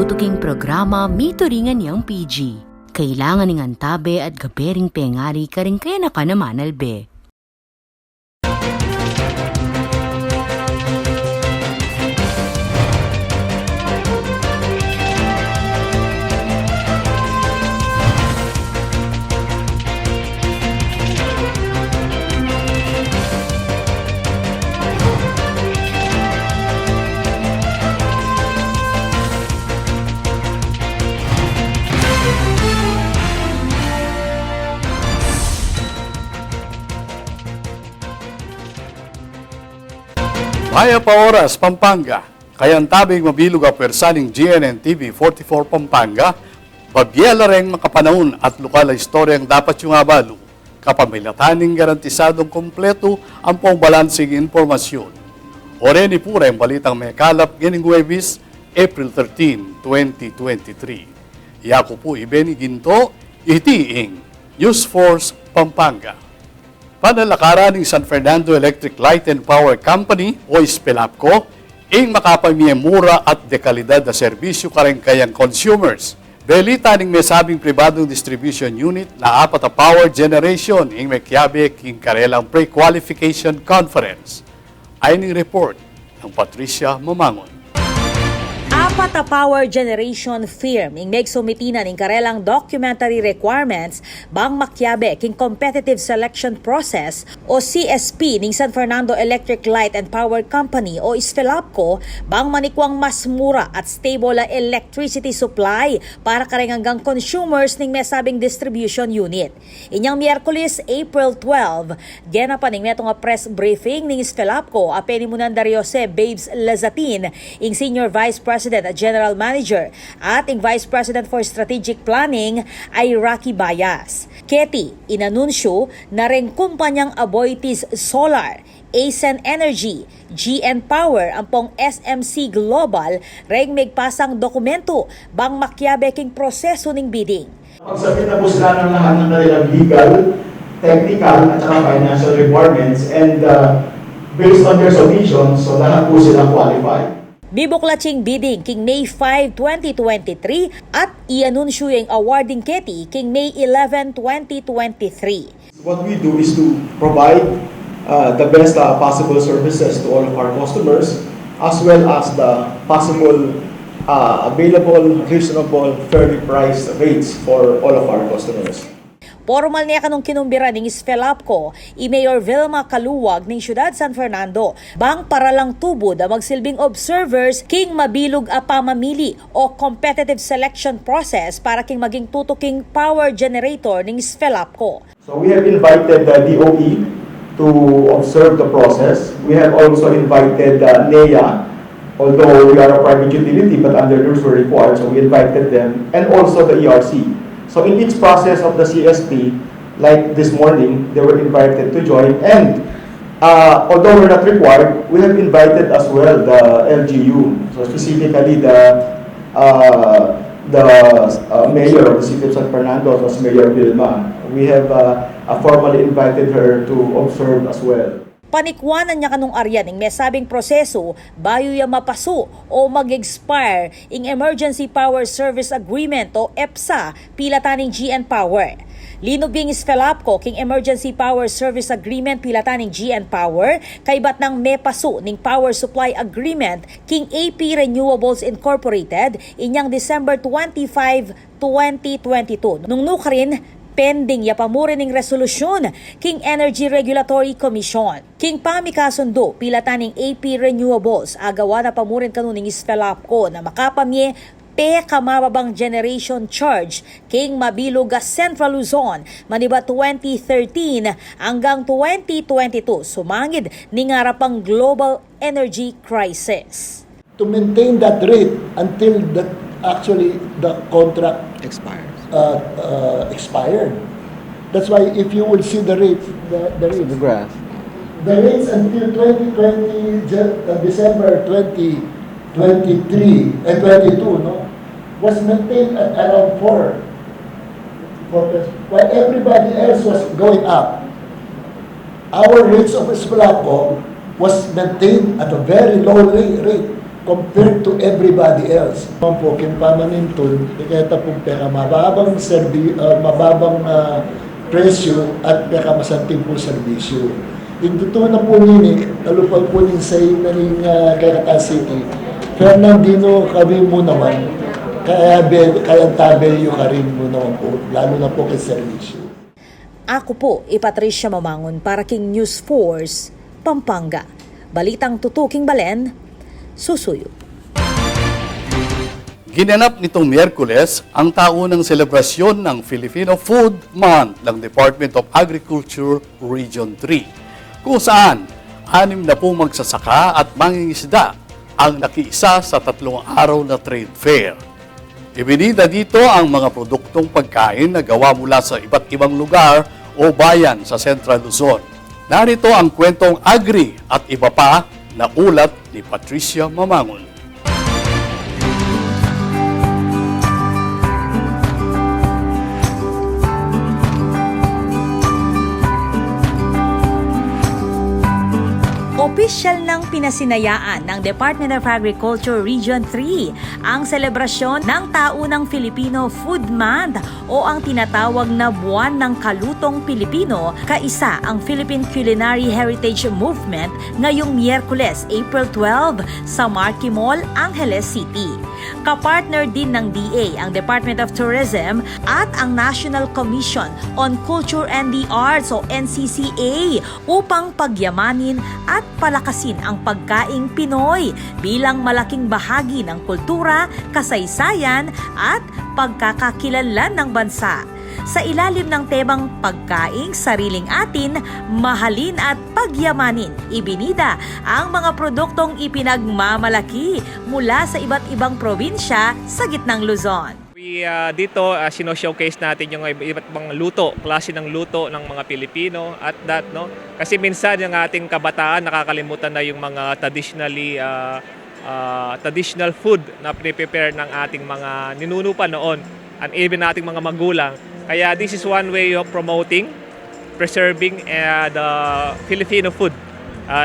tutuking programa mituringan niyang PG. Kailangan ning antabe at gabering pengari karing kaya na ka naman albe. Maya pa oras, Pampanga. Kayang tabing mabilog ang persaning GNN TV 44 Pampanga, babyela rin makapanahon at lokal na istoryang dapat yung abalo. Kapamilataning garantisadong kompleto ang pang-balansing informasyon. Oreni pura ang balitang may kalap gining Huwebes, April 13, 2023. Iako po Ibeni Ginto, itiing News Force Pampanga. Panalakaran ng San Fernando Electric Light and Power Company o SPELAPCO ing makapamiyemura at dekalidad na serbisyo karengkayang consumers. Belita ng may sabing pribadong distribution unit na apat na power generation ing may kiyabe king karelang pre-qualification conference. Ayon ng report ng Patricia Mamangon. Apat na power generation firm ing nagsumitinan ing karelang documentary requirements bang makyabe king competitive selection process o CSP ning San Fernando Electric Light and Power Company o SPELAPCO bang manikwang mas mura at stable na electricity supply para karenganggang consumers ning mesabing distribution unit. Inyang Miyerkules, April 12, genapan ning neto nga press briefing ning SPELAPCO apeni munan Jose Babes Lazatin ing Senior Vice President at General Manager at ang Vice President for Strategic Planning ay Rocky Bayas. Keti, inanunsyo na rin kumpanyang Aboitiz Solar, Asen Energy, GN Power, ang pong SMC Global, ring magpasang dokumento bang makyabeking proseso ng bidding. Pagsabit na po sila ng lahat ng kanilang legal, technical at saka financial requirements and based on their submissions, so lahat po sila qualified. Bibuklatsing bidding king May 5, 2023 at ianunsyo yung awarding keti king May 11, 2023. What we do is to provide the best possible services to all of our customers as well as the possible available, reasonable, fairly priced rates for all of our customers. Formal niya kanong kinumbira ng SPELAPCO, Mayor Vilma Kaluwag ng Siyudad San Fernando, bang para lang tubo na magsilbing observers king mabilog a pamamili o competitive selection process para king maging tutuking power generator ng SPELAPCO. So we have invited the DOE to observe the process. We have also invited NEA, although we are a private utility but under rules were required, so we invited them, and also the ERC. So in each process of the CSP, like this morning, they were invited to join. And although we're not required, we have invited as well the LGU. So specifically the mayor of the city of San Fernando, as Mayor Vilma. We have formally invited her to observe as well. Panikwanan niya kanong aryan ng mesabing proseso bayo ya mapaso o mag-expire ing Emergency Power Service Agreement o EPSA pilataning GN Power. Linubing SPELAPCO king Emergency Power Service Agreement pilataning GN Power kay bat ng mepaso ning Power Supply Agreement king AP Renewables Incorporated inyang December 25, 2022. Nung nukarin pending ya pamurin ng resolusyon king Energy Regulatory Commission. King pamikasundo pilataning AP Renewables agawa na pamurin kanuning SPELAPCO na makapamye kamababang generation charge king mabilog Central Luzon maniba 2013 hanggang 2022 sumangid ning harapang global energy crisis. To maintain that rate until the contract expired. That's why if you will see the rates, the graph, the rates until 2020 December 2023 and 22, no, was maintained at around 4%, while everybody else was going up. Our rates of SPELAPCO was maintained at a very low rate, compared to everybody else. Po, kimpamanintun, iketa pong pera, mababang presyo at pera masanting po serbisyo. Yung totoo na po nini, talupag po nin sa inaling Caracas City, Fernandino kami mo naman, kaya tabel yung karin mo naman po, lalo na po kay serbisyo. Ako po, Patricia Mamangon para King News Force, Pampanga. Balitang tutuking Balen, susuyo. Ginanap nitong Miyerkules ang taunang selebrasyon ng Filipino Food Month ng Department of Agriculture Region 3, kung saan 60 magsasaka at mangingisda ang nakiisa sa 3 araw na trade fair. Ibinida dito ang mga produktong pagkain na gawa mula sa iba't ibang lugar o bayan sa Central Luzon. Narito ang kwentong agri at iba pa na ulat ni Patricia Mamangon. Opisyal ng pinasinayaan ng Department of Agriculture Region 3 ang selebrasyon ng taunang Filipino Food Month o ang tinatawag na Buwan ng Kalutong Pilipino, kaisa ang Philippine Culinary Heritage Movement ngayong Miyerkules, April 12 sa Marquee Mall, Angeles City. Kapartner din ng DA ang Department of Tourism at ang National Commission on Culture and the Arts o NCCA upang pagyamanin at palakasin ang pagkaing Pinoy bilang malaking bahagi ng kultura, kasaysayan at pagkakakilanlan ng bansa. Sa ilalim ng temang pagkaing sariling atin, mahalin at pagyamanin, ibinida ang mga produktong ipinagmamalaki mula sa iba't ibang probinsya sa gitnang Luzon. Dito, sino-showcase natin yung iba't ibang luto, klase ng luto ng mga Pilipino at that, no? Kasi minsan yung ating kabataan nakakalimutan na yung mga traditional food na prepare ng ating mga ninuno pa noon and even nating mga magulang. Kaya this is one way of promoting, preserving the Filipino food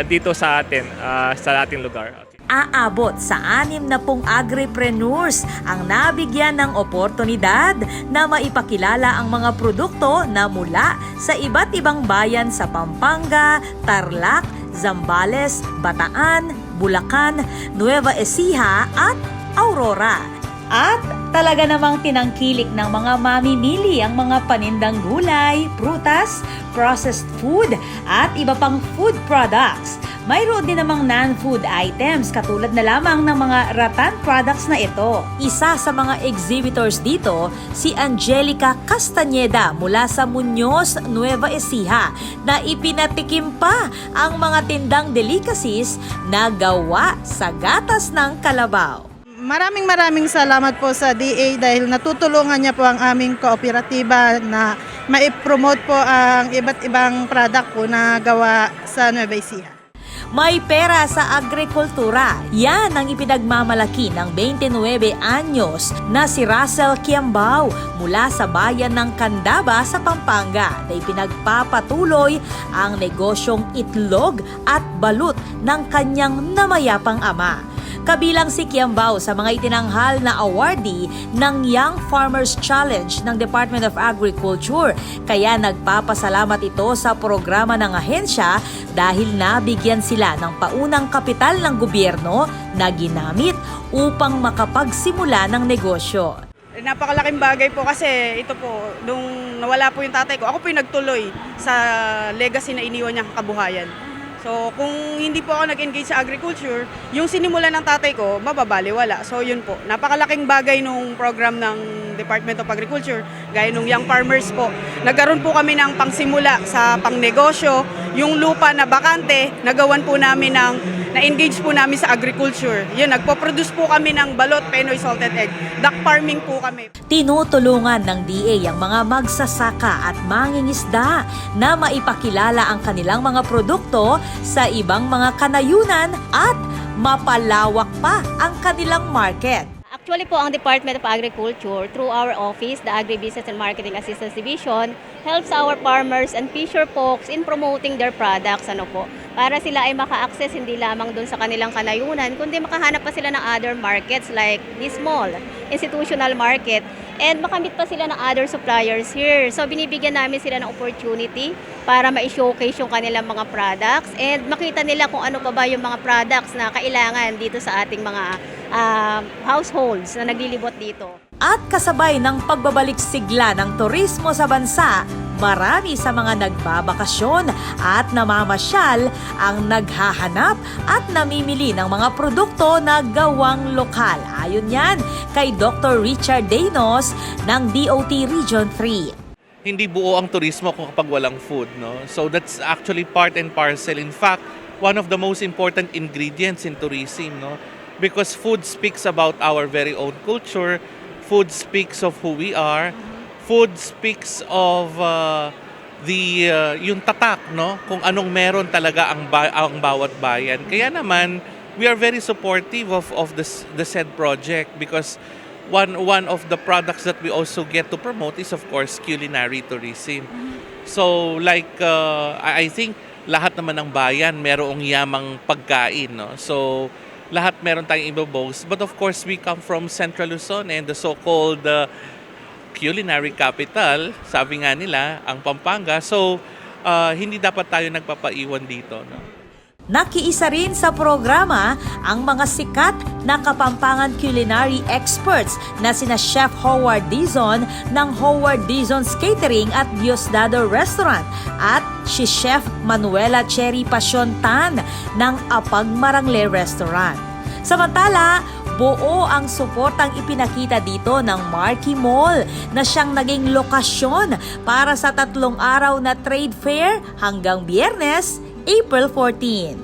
dito sa atin, sa ating lugar. Aabot sa 60 agripreneurs ang nabigyan ng oportunidad na maipakilala ang mga produkto na mula sa iba't ibang bayan sa Pampanga, Tarlac, Zambales, Bataan, Bulacan, Nueva Ecija at Aurora. At talaga namang tinangkilik ng mga mamimili ang mga panindang gulay, prutas, processed food at iba pang food products. Mayroon din namang non-food items katulad na lamang ng mga rattan products na ito. Isa sa mga exhibitors dito, si Angelica Castañeda mula sa Muñoz, Nueva Ecija, na ipinatikim pa ang mga tindang delicacies na gawa sa gatas ng kalabaw. Maraming salamat po sa DA dahil natutulungan niya po ang aming kooperatiba na ma-promote po ang iba't ibang product po na gawa sa Nueva Ecija. May pera sa agrikultura. Yan ang ipinagmamalaki ng 29 anyos na si Russell Kiambao mula sa bayan ng Candaba sa Pampanga na ipinagpapatuloy ang negosyong itlog at balut ng kanyang namayapang ama. Kabilang si Kiambao sa mga itinanghal na awardee ng Young Farmers Challenge ng Department of Agriculture. Kaya nagpapasalamat ito sa programa ng ahensya dahil nabigyan sila ng paunang kapital ng gobyerno na ginamit upang makapagsimula ng negosyo. Napakalaking bagay po kasi ito po, nung nawala po yung tatay ko, ako po yung nagtuloy sa legacy na iniwan niyang kabuhayan. So, kung hindi po ako nag-engage sa agriculture, yung sinimula ng tatay ko, mababaliwala. So, yun po. Napakalaking bagay nung program ng Department of Agriculture, gaya nung Young Farmers po. Nagkaroon po kami ng pangsimula sa pangnegosyo. Yung lupa na bakante, nagawan po namin na-engage po namin sa agriculture. Yun, nagpo-produce po kami ng balot, Penoy salted egg. Duck farming po kami. Tinutulungan ng DA ang mga magsasaka at mangingisda na maipakilala ang kanilang mga produkto sa ibang mga kanayunan at mapalawak pa ang kanilang market. Actually po, ang Department of Agriculture, through our office, the Agribusiness and Marketing Assistance Division, helps our farmers and fisher folks in promoting their products, para sila ay maka-access hindi lamang dun sa kanilang kanayunan, kundi makahanap pa sila ng other markets like the small, institutional market, and makamit pa sila ng other suppliers here. So binibigyan namin sila ng opportunity para ma-showcase yung kanilang mga products and makita nila kung ano pa ba yung mga products na kailangan dito sa ating mga households na naglilibot dito. At kasabay ng pagbabalik sigla ng turismo sa bansa, marami sa mga nagbabakasyon at namamasyal ang naghahanap at namimili ng mga produkto na gawang lokal. Ayon yan kay Dr. Richard Daynos ng DOT Region 3. Hindi buo ang turismo kung kapag walang food, no? So that's actually part and parcel. In fact, one of the most important ingredients in tourism, no? Because food speaks about our very own culture, food speaks of who we are, food speaks of yung tatak, no? Kung anong meron talaga ang bawat bayan. Kaya naman, we are very supportive of the said project because one of the products that we also get to promote is of course culinary tourism. So like I think lahat naman ng bayan merong yamang pagkain, no? So lahat meron tayong ibo-boast. But of course, we come from Central Luzon and the so-called culinary capital, sabi nga nila, ang Pampanga. So, hindi dapat tayo nagpapaiwan dito, no? Nakiisa rin sa programa ang mga sikat na Kapampangan culinary experts na sina Chef Howard Dizon ng Howard Dizon's Catering at Diosdado Restaurant at si Chef Manuela Cherry Passion Tan ng Apag Marangle Restaurant. Samantala, buo ang suportang ipinakita dito ng Marquee Mall na siyang naging lokasyon para sa 3 araw na trade fair hanggang Biyernes, April 14.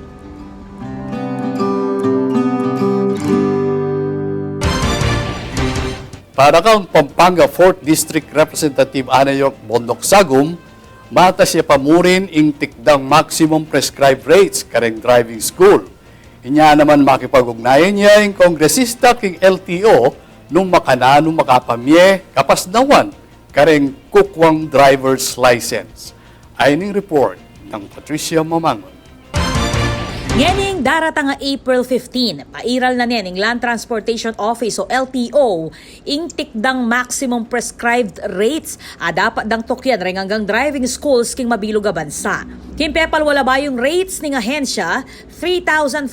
Para kang Pampanga 4th District Representative Anayok Bondok Sagum, mata siya pamurin ing tikdang maximum prescribed rates kareng driving school. Inya naman makipag-ugnayan niya ing kongresista king LTO nung makananong makapamye kapasnawan kareng kukwang driver's license. Ayning report ng Patricia Mamangon. Nganing daratang nga April 15, pairal na ning Land Transportation Office o LTO ing tikdang maximum prescribed rates dapat dang tukyan ring hanggang driving schools king mabilog a bansa. Kimpepal wala ba yung rates ning ahensya, 3,500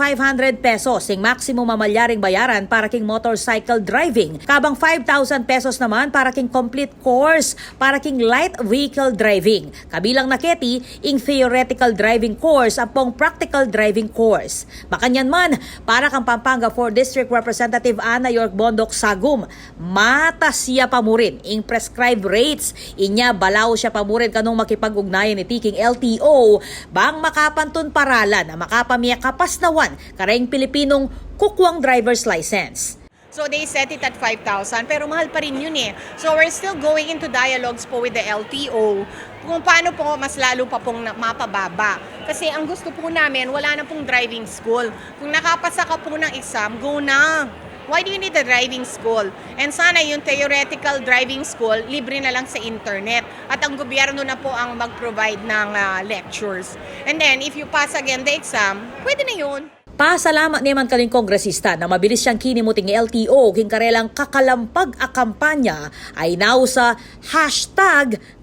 pesos ing maximum mamalyaring bayaran para king motorcycle driving, kabang 5,000 pesos naman para king complete course para king light vehicle driving. Kabilang naketi ing theoretical driving course apong practical driving course. Makanyan man, para kang Pampanga 4 District Representative Ana York Bondok Sagum, mata siya pamurin ing prescribed rates. Inya balaw siya pamurin kanong makipag-ugnayan ni Tiking LTO bang makapantun paralan na makapamiya kapasnawan karayng Pilipinong kukwang driver's license. So they set it at 5,000 pero mahal pa rin yun eh. So we're still going into dialogues po with the LTO kung paano po mas lalo pa pong mapababa. Kasi ang gusto po namin, wala na pong driving school. Kung nakapasa ka po ng exam, go na. Why do you need a driving school? And sana yung theoretical driving school, libre na lang sa internet. At ang gobyerno na po ang mag-provide ng lectures. And then, if you pass again the exam, pwede na yun. Pasalamat naman kaning kongresista na mabilis siyang kinimuting LTO king karelang kakalampag a kampanya ay now sa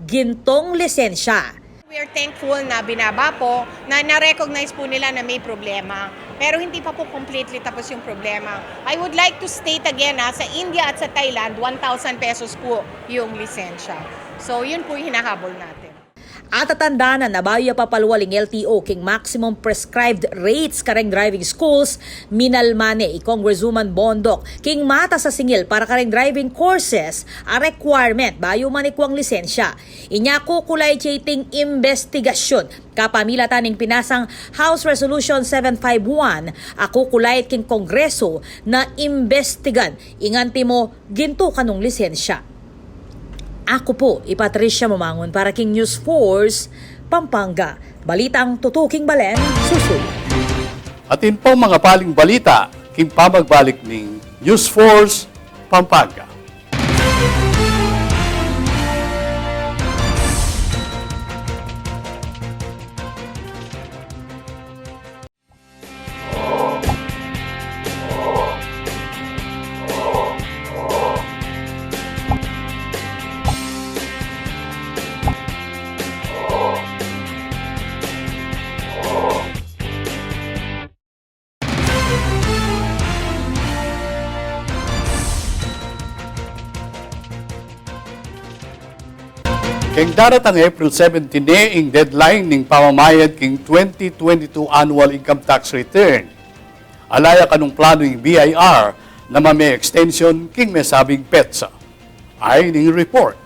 #gintong lisensya. We are thankful na binaba po, na na-recognize po nila na may problema. Pero hindi pa po completely tapos yung problema. I would like to state again sa India at sa Thailand, 1,000 pesos po yung lisensya. So yun po yung hinahabol natin. At tatandaan na baya papalwaling LTO king maximum prescribed rates kareng driving schools, minalmane Congresswoman Bondok king mata sa singil para kareng driving courses a requirement bayo manikwang lisensya. Inya kukulay ting investigasyon kapamilatan ning pinasang House Resolution 751 ako kulayt king Kongreso na investigan inganti mo ginto kanong lisensya. Ako po, Patricia Mamangon para King News Force, Pampanga. Balitang tutuking balen, susunod. Atin po mga paling balita, king pamagbalik ng News Force, Pampanga. Keng daratang April 17 ing deadline ning pamamayad king 2022 annual income tax return. Alaya kanong plano ing BIR na may extension king mesabing petsa. Ay ning report.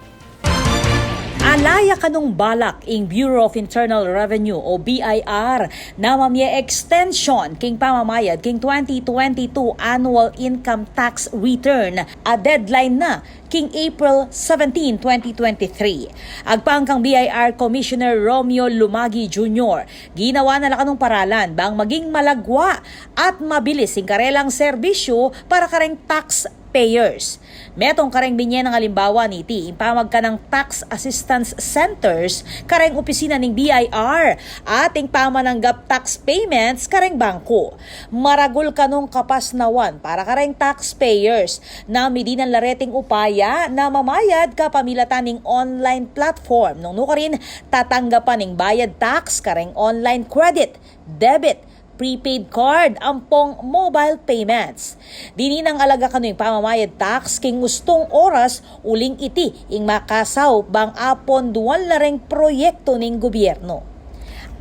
Alaya kanong balak ing Bureau of Internal Revenue o BIR na mamye extension king pamamayad king 2022 annual income tax return a deadline na king April 17, 2023. Agpangkang BIR Commissioner Romeo Lumagi Jr. Ginawa na kanong paralan bang maging malagwa at mabilis ing karelang serbisyo para kareng tax payers. Metong kareng binyen ng halimbawa niti, impamag ka ng tax assistance centers kareng opisina ng BIR ating pamananggap tax payments kareng bangko. Maragul kanong kapasnawan para kareng taxpayers na midinan lareting upaya na mamayad ka pamilatan ng online platform. Nung nukarin tatanggapan ng bayad tax kareng online credit, debit, prepaid card, ampong mobile payments. Dini nang alaga kano yung pamamayad tax king gustong oras uling iti ing makasaw bang apon duwan lareng proyekto ning gobyerno.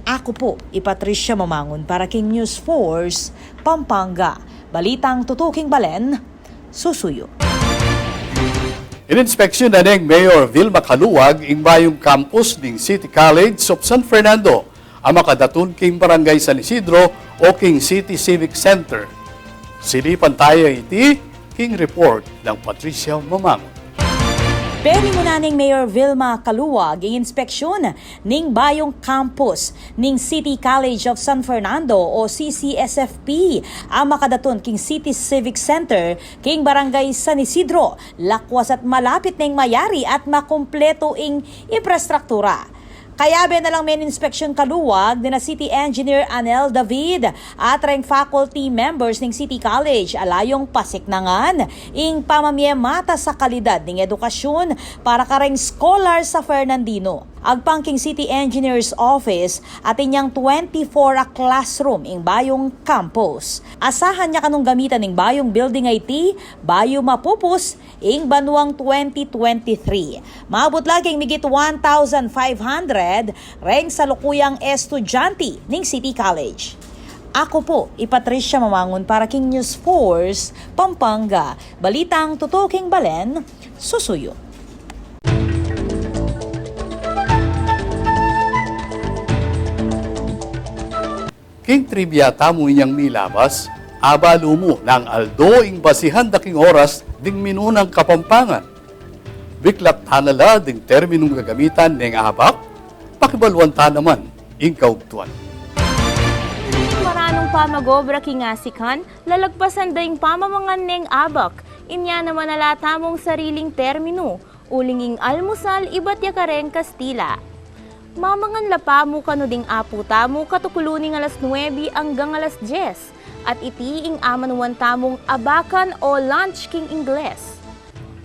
Ako po, Patricia Mamangon para king News Force, Pampanga. Balitang tutuking balen, susuyo. Ininspeksyon na ng Mayor Vilma Caluwag ing bayong campus ng City College of San Fernando ang makadatun king Barangay San Isidro o king City Civic Center. Silipan tayo iti king report ng Patricia Mamangon. Pwede mo na ning Mayor Vilma Caluwag ang inspeksyon ning bayong campus ning City College of San Fernando o CCSFP ang makadaton king City Civic Center king Barangay San Isidro, lakwas at malapit ning mayari at makumpleto ing infrastruktura. Kaya na lang may inspection Caluwag na City Engineer Anel David at ring faculty members ng City College alayong pasiknangan ing pamamye mata sa kalidad ng edukasyon para kareng scholar sa Fernandino. Agpangking City Engineer's Office at inyang 24 classroom ing bayong campus. Asahan niya kanong gamitan ng bayong building IT, bayo mapupus ing banuang 2023. Maabot laging migit 1,500 reng sa lukuyang estudyante ng City College. Ako po, Patricia Mamangon para king News Force, Pampanga. Balitang tutuking balen, susuyo. King trivia tamo inyang milabas, abalo mo ng aldo ing basihan daking oras ding minunang Kapampangan. Biklat tanala ding terminong gagamitan ng abak, pakibalwan ta naman ing kaugtuan. Maranong pamagobra kingasikan, lalagpasan daing pamamangan ng abak, inya naman nalata mong sariling termino, ulinging almusal iba't yakareng Kastila. Mamangan lapa mo kano ding aputa mo katukuluning alas 9 hanggang alas 10 at itiing amanuan tamong abakan o lunch king Ingles.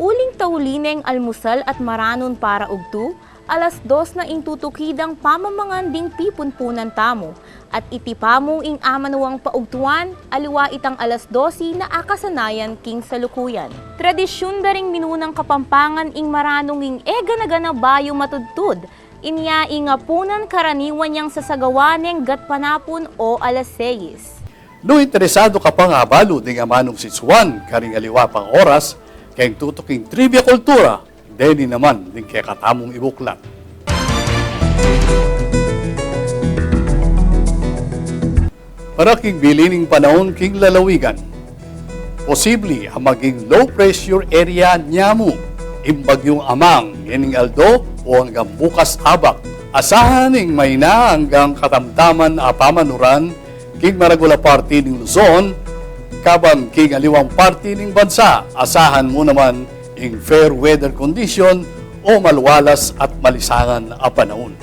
Uling taulineng almusal at maranon para ugtu, alas 2 na intutukidang pamamangan ding pipunpunan tamo at itipamo ing amanuang paugtuan aliwa itang alas 12 na akasanayan king salukuyan. Tradisyon daring minunang Kapampangan ing maranong ing ega-naga bayo matudtud, inya ingapunan karaniwan niyang sasagawa ng gatpanapon o alas 6. No interesado ka pang abalo ding amanong sitsuan karing aliwa pang oras, kayong tutuking trivia kultura, deni naman ding kaya katamong ibuklat. Para king bilining panahon king lalawigan, posible ang maging low pressure area nyamu, imbagyong amang, ining aldo o hanggang bukas abak. Asahan ning may na hanggang katamtaman apamanuran king Maragula Party ng Luzon, kaban king aliwang party ng bansa, asahan mo naman in fair weather condition o malwalas at malisangan a panahon.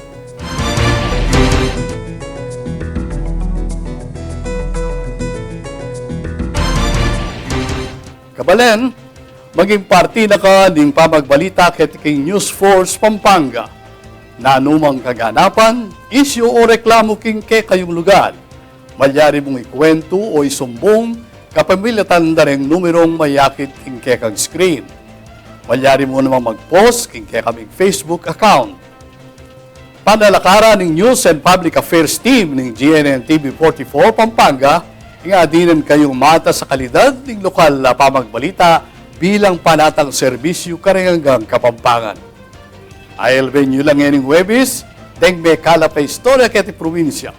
Kabalen, maging party na ka ng pamagbalita ket king News Force Pampanga. Na anumang kaganapan, isyu o reklamo king ke kayong lugar. Malyari mong ikwento o isumbong kapamilatan na rin numerong mayakit king ke kag screen. Malyari mo namang mag-post king ke kaming Facebook account. Panalakaran ng News and Public Affairs Team ng GNN TV 44 Pampanga, nga dinan kayong mata sa kalidad ng lokal na pamagbalita bilang panatang serbisyo karenggang Kapampangan. I'll venue lang yan ng Webis, deng may kalapay istorya kati probinsya.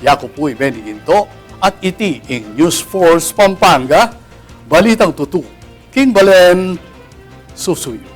Yako po'y Beniginto at iti in News Force Pampanga, balitang tutu, King Balen, susuyo.